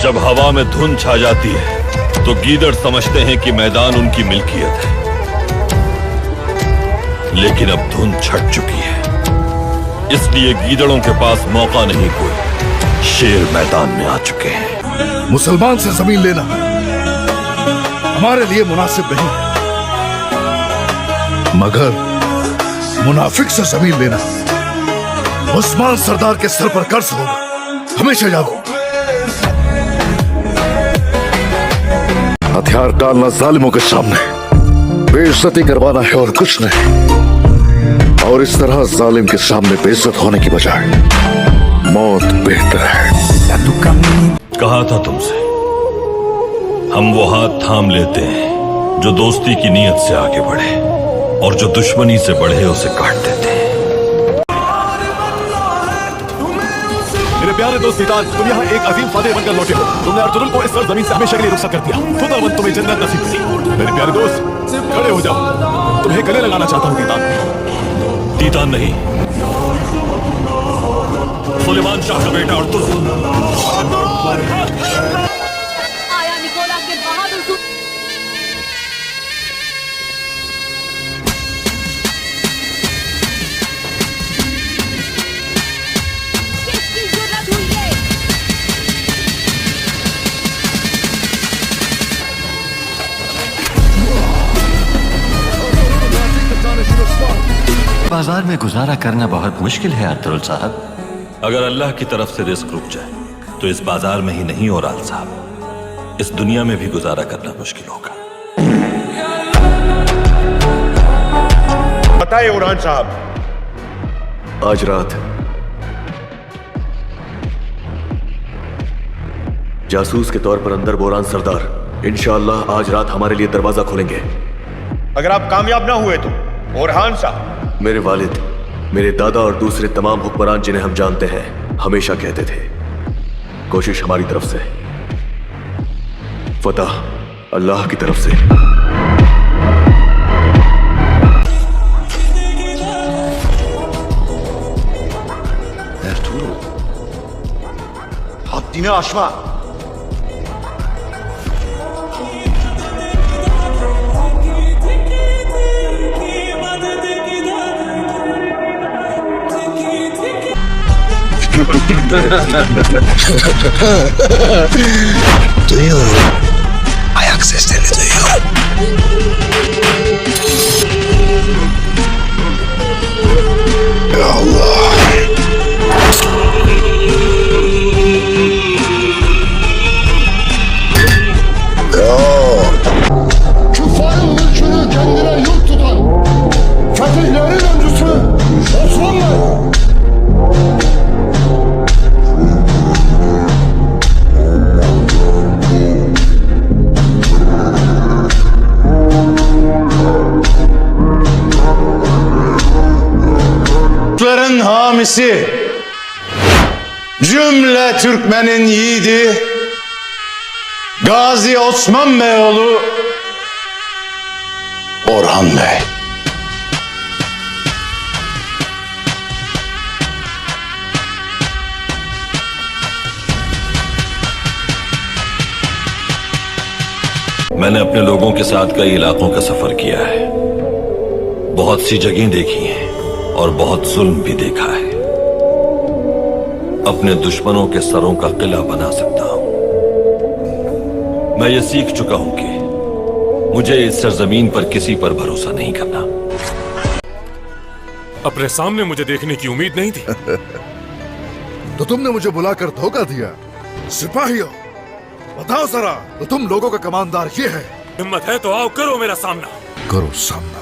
जब हवा में धुंध छा जाती है तो गीदड़ समझते हैं कि मैदान उनकी मिल्कियत है, लेकिन अब धुंध छट चुकी है, इसलिए गीदड़ों के पास मौका नहीं कोई। शेर मैदान में आ चुके हैं। मुसलमान से जमीन लेना हमारे लिए मुनासिब नहीं, मगर मुनाफिक से जमीन लेना उस्मान सरदार के सर पर कर्ज होगा। हमेशा याद हो। हथियार डालना जालिमों के सामने बेइज्जती करवाना है और कुछ नहीं। और इस तरह जालिम के सामने बेइज्जत होने की बजाय मौत बेहतर है। कहा था तुमसे, हम वो हाथ थाम लेते हैं जो दोस्ती की नीयत से आगे बढ़े, और जो दुश्मनी से बढ़े उसे काट देते हैं। मेरे प्यारे दोस्त सीतान, तुम यहाँ एक अजीम फातेह बनकर लौटे हो। तुमने अर्तुगरुल को इस सरजमीन से हमेशा के लिए रुखसत कर दिया। खुदावंद तुम्हें जन्नत नसीब करें। मेरे प्यारे दोस्त, खड़े हो जाओ। तुम्हें गले लगाना चाहता हूँ तीतान। तीतान नहीं, सुलेमान शाह का बेटा अर्तुगरुल। आया निकोला के बहादुर बाजार में गुजारा करना बहुत मुश्किल है अर्तुगरुल साहब। अगर अल्लाह की तरफ से रिस्क रुक जाए तो इस बाजार में ही नहीं और आल साहब, इस दुनिया में भी गुजारा करना मुश्किल होगा। बताइए उरान साहब। आज रात जासूस के तौर पर अंदर बोरान सरदार इंशाअल्लाह आज रात हमारे लिए दरवाजा खोलेंगे। अगर आप कामयाब ना हुए तो बोरहान साहब। मेरे वालिद, मेरे दादा और दूसरे तमाम हुक्मरान जिन्हें हम जानते हैं हमेशा कहते थे, कोशिश हमारी तरफ से, फतह अल्लाह की तरफ से। Haddini aşma. Duyuyorum. Ayak seslerini duyuyorum. Ya Allah. Küffarın mülkünü kendine yurt tutan fetihlerin öncüsü Osmanlı. Türklerin hamisi, cümle Türkmenin yiğidi, Gazi Osman Beyoğlu Orhan Bey. मैंने अपने लोगों के साथ कई इलाकों का सफर किया है, बहुत सी जगहें देखी हैं और बहुत जुल्म भी देखा है। अपने दुश्मनों के सरों का किला बना सकता हूं। मैं ये सीख चुका हूं कि मुझे इस सरजमीन पर किसी पर भरोसा नहीं करना। अपने सामने मुझे देखने की उम्मीद नहीं थी। तो तुमने मुझे बुलाकर धोखा दिया। सिपाहियों, बताओ जरा, तो तुम लोगों का कमांडर ये है? हिम्मत है तो आओ, करो मेरा सामना। करो सामना।